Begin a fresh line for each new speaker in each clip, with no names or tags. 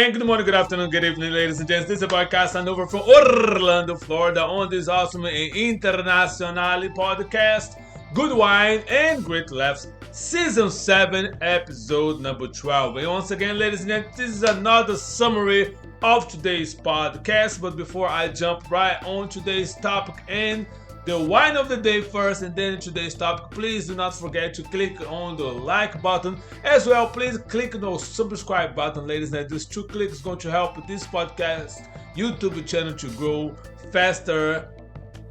And good morning, good afternoon, good evening, ladies and gents. This is a podcast on over from Orlando, Florida, on this awesome and international podcast, Good Wine and Great Laughs, Season 7, Episode number 12. And once again, ladies and gents, this is another summary of today's podcast. But before I jump right on today's topic and the wine of the day first and then today's topic, please do not forget to click on the like button. As well, please click on the subscribe button, ladies and gentlemen. These 2 clicks is going to help this podcast YouTube channel to grow faster.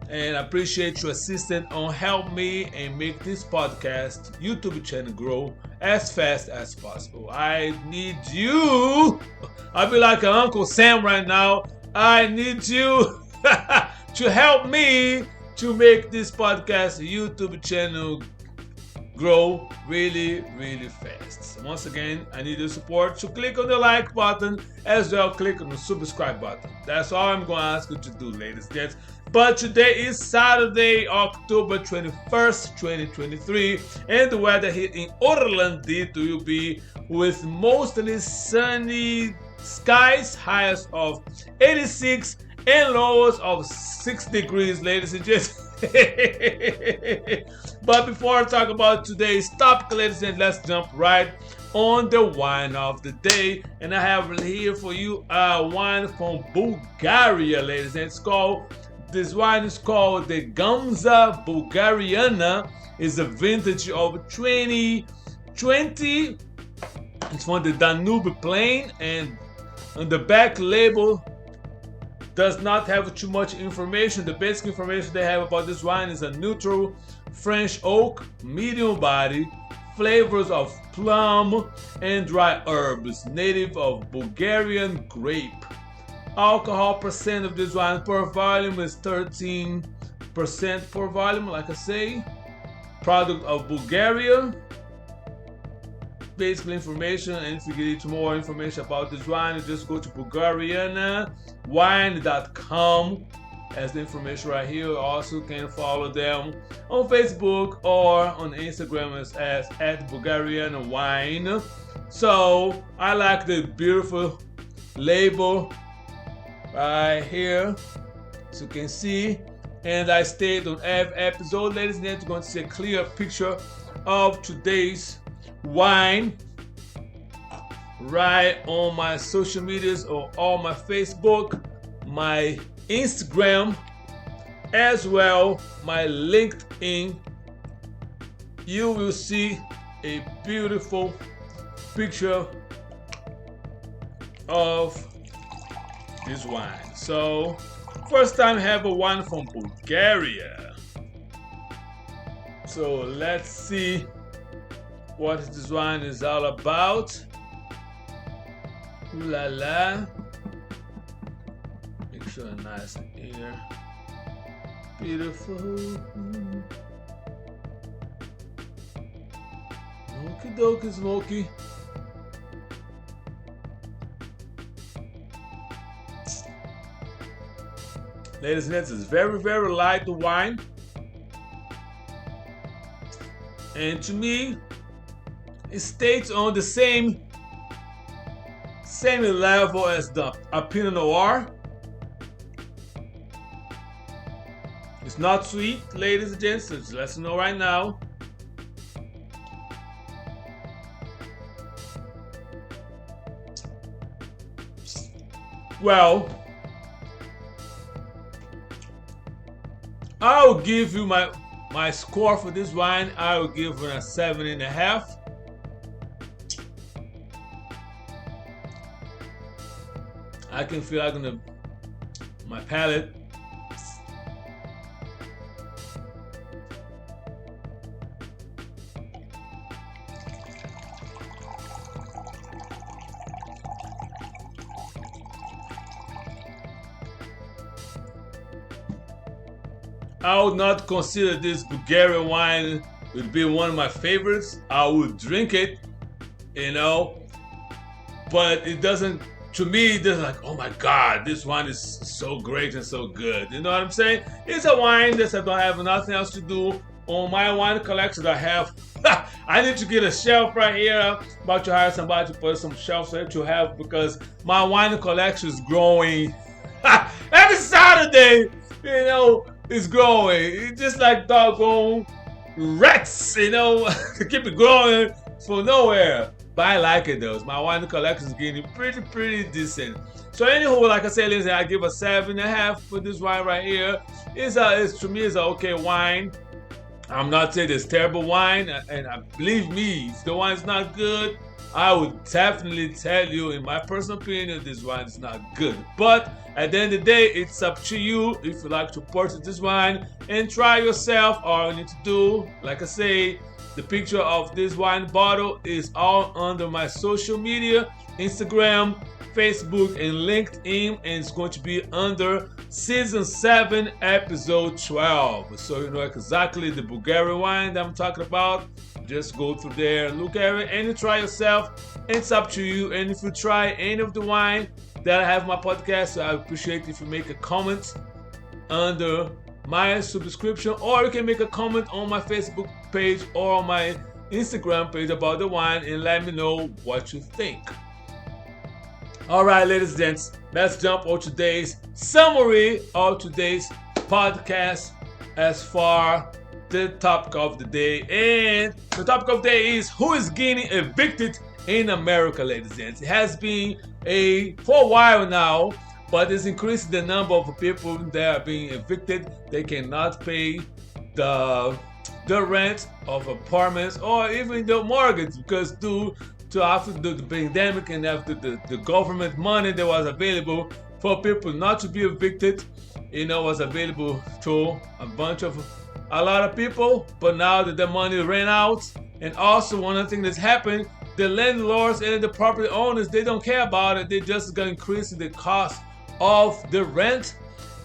And I appreciate your assistance on help me and make this podcast YouTube channel grow as fast as possible. I need you. I'll be like an Uncle Sam right now. I need you to help me to make this podcast YouTube channel grow really, really fast. Once again, I need your support. So click on the like button, as well click on the subscribe button. That's all I'm going to ask you to do, ladies and gents. But today is Saturday, October 21st, 2023, and the weather here in Orlando will be with mostly sunny skies, highs of 86 and lows of 6 degrees, ladies and gents. But before I talk about today's topic, ladies and gents, let's jump right on the wine of the day. And I have here for you a wine from Bulgaria, ladies and gents. This wine is called the Gamza Bulgariana. It's a vintage of 2020. It's from the Danube Plain, and on the back label does not have too much information. The basic information they have about this wine is a neutral French oak, medium body, flavors of plum and dry herbs, native of Bulgarian grape. Alcohol percent of this wine per volume is 13% per volume, like I say. Product of Bulgaria. Basic information, and if you get more information about this wine, you just go to bulgarianawine.com. As the information right here. Also can follow them on Facebook or on Instagram as @BulgarianWine. So I like the beautiful label right here, so you can see. And I stayed on every episode, ladies and gentlemen. You're going to see a clear picture of today's wine right on my social medias, or on my Facebook, my Instagram, as well my LinkedIn. You will see a beautiful picture of this wine. So first time I have a wine from Bulgaria, so let's see what this wine is all about. Ooh la la. Make sure nice and here. Beautiful. Okie dokie smoky. Ladies and gents, it's very, very light wine. And to me, it stays on the same level as the Pinot Noir. It's not sweet, ladies and gents. So let's know right now. Well, I'll give you my score for this wine. I will give it a 7.5. I can feel like my palate. I would not consider this Bulgarian wine would be one of my favorites. I would drink it, but it doesn't, to me, it's like, oh my God, this wine is so great and so good. You know what I'm saying? It's a wine that I don't have nothing else to do on my wine collection. I have, I need to get a shelf right here. I'm about to hire somebody to put some shelves there to have, because my wine collection is growing. Every Saturday, it's growing. It's just like doggone rats, to keep it growing for nowhere. But I like it though. My wine collection is getting pretty decent. So anywho, like I said, listen, I give a 7.5 for this wine right here. To me, it's an okay wine. I'm not saying it's terrible wine, and believe me, if the wine's not good, I would definitely tell you, in my personal opinion, this wine is not good. But at the end of the day, it's up to you if you like to purchase this wine and try yourself. All you need to do, like I say, the picture of this wine bottle is all under my social media, Instagram, Facebook, and LinkedIn, and it's going to be under Season 7, Episode 12. So you know exactly the Bulgarian wine that I'm talking about. Just go through there, look at it, and you try yourself. It's up to you. And if you try any of the wine that I have in my podcast, I appreciate if you make a comment under my subscription, or you can make a comment on my Facebook page or on my Instagram page about the wine and let me know what you think. All right, ladies and gents, let's jump on today's summary of today's podcast as far the topic of the day. And the topic of the day is, who is getting evicted in America, ladies and gents. It has been for a while now, but it's increasing the number of people that are being evicted. They cannot pay the rent of apartments or even the mortgage, because due to after the pandemic and after the government money that was available for people not to be evicted, was available to a lot of people. But now that the money ran out, and also one of the things that's happened, the landlords and the property owners, they don't care about it. They're just going to increase the cost of the rent.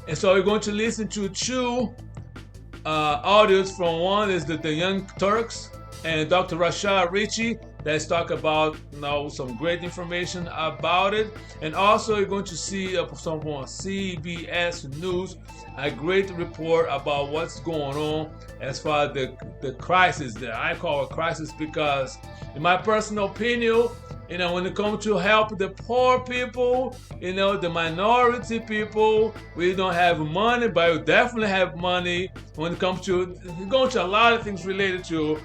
And so we're going to listen to two audios. From one is the Young Turks and Dr. Rashad Richey. Let's talk about some great information about it. And also you're going to see some on CBS News, a great report about what's going on as far as the crisis that I call a crisis, because in my personal opinion, when it comes to help the poor people, the minority people, we don't have money, but we definitely have money when it comes to a lot of things related to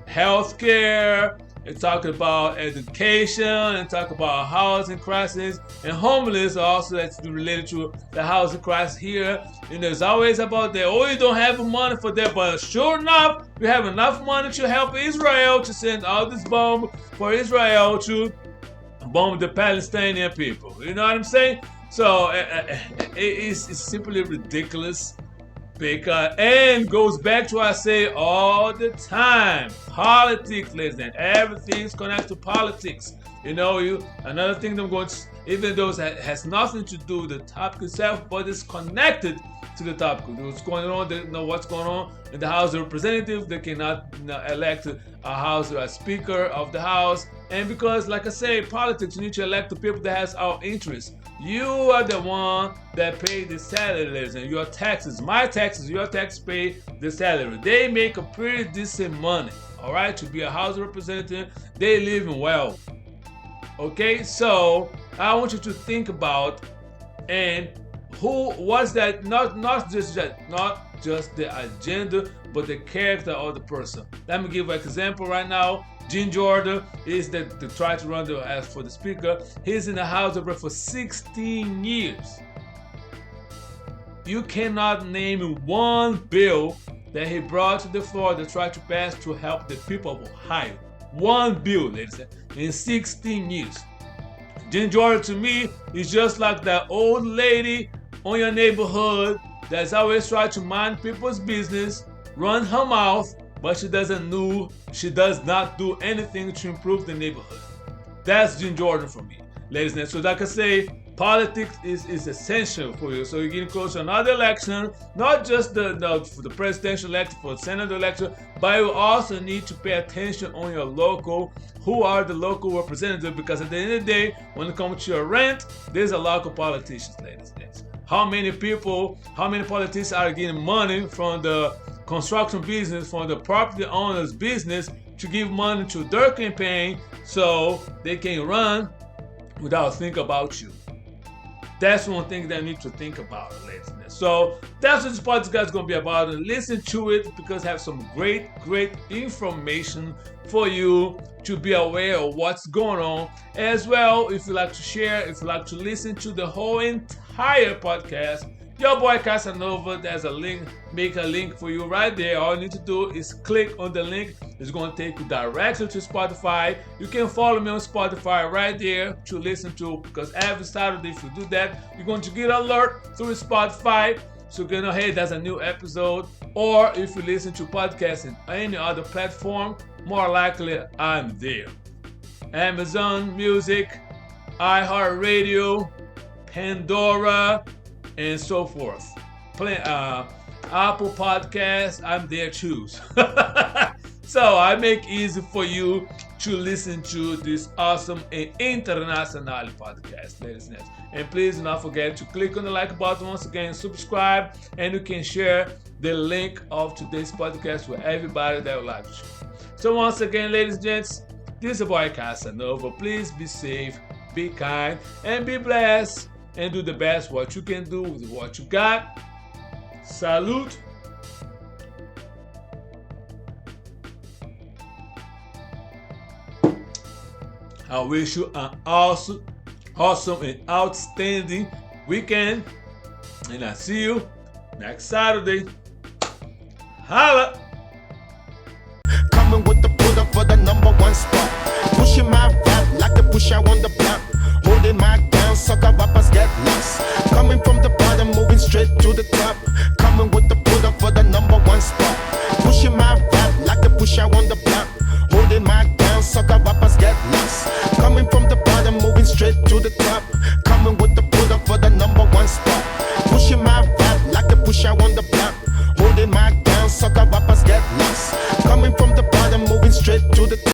healthcare, and talk about education, and talk about housing crisis, and homeless also, that's related to the housing crisis here. It's always about that. Oh, you don't have money for that, but sure enough, we have enough money to help Israel, to send all this bomb for Israel to bomb the Palestinian people. You know what I'm saying? So it's simply ridiculous. And goes back to what I say all the time. Politics, listen. Everything's connected to politics. Another thing that I'm going to, even though it has nothing to do with the topic itself, but it's connected to the topic. What's going on? They know what's going on in the House of Representatives. They cannot elect a speaker of the House. And because, like I say, politics, you need to elect the people that has our interests. You are the one that pay the salaries and your taxes. My taxes, your taxes pay the salary. They make a pretty decent money, all right, to be a House Representative. They live well. Okay, so I want you to think about, and who was that, not just the agenda, but the character of the person. Let me give an example right now. Jim Jordan is to try to run as for the speaker. He's in the House of Rep for 16 years. You cannot name one bill that he brought to the floor to try to pass to help the people of Ohio. One bill, ladies and gentlemen, in 16 years. Jim Jordan, to me, is just like that old lady on your neighborhood that's always trying to mind people's business, run her mouth, but she does not do anything to improve the neighborhood. That's Jim Jordan for me, ladies and gentlemen. So like I say, politics is essential for you. So you're getting close to another election, not just for the presidential election, for the Senate election, but you also need to pay attention on your local, who are the local representatives, because at the end of the day, when it comes to your rent, there's a local politicians, ladies and gentlemen. How many politicians are getting money from the construction business from the property owner's business to give money to their campaign so they can run without thinking about you. That's one thing that I need to think about, ladies and gentlemen. So that's what this podcast is going to be about. And listen to it because I have some great information for you to be aware of what's going on. As well, if you like to share, if you like to listen to the whole entire podcast, your boy Casanova, there's a link, make a link for you right there. All you need to do is click on the link. It's going to take you directly to Spotify. You can follow me on Spotify right there to listen to, because every Saturday, if you do that, you're going to get an alert through Spotify. So you know, hey, there's a new episode. Or if you listen to podcasts in any other platform, more likely I'm there. Amazon Music, iHeartRadio, Pandora, and so forth. Apple Podcasts, I'm there too. So I make easy for you to listen to this awesome and international podcast, ladies and gentlemen. And please do not forget to click on the like button once again, subscribe, and you can share the link of today's podcast with everybody that would like to. So once again, ladies and gents, this is your boy Casanova. Please be safe, be kind, and be blessed. And do the best what you can do with what you got. Salute. I wish you an awesome and outstanding weekend. And I'll see you next Saturday. Holla!
Coming with the pull up for the number one spot. Pushing my rap like the push out on the block. Holding my down, sucker rappers get lost. Coming from the bottom, moving straight to the top. Coming with the pull up for the number one spot. Pushing my rap like the push out on the block. Holding my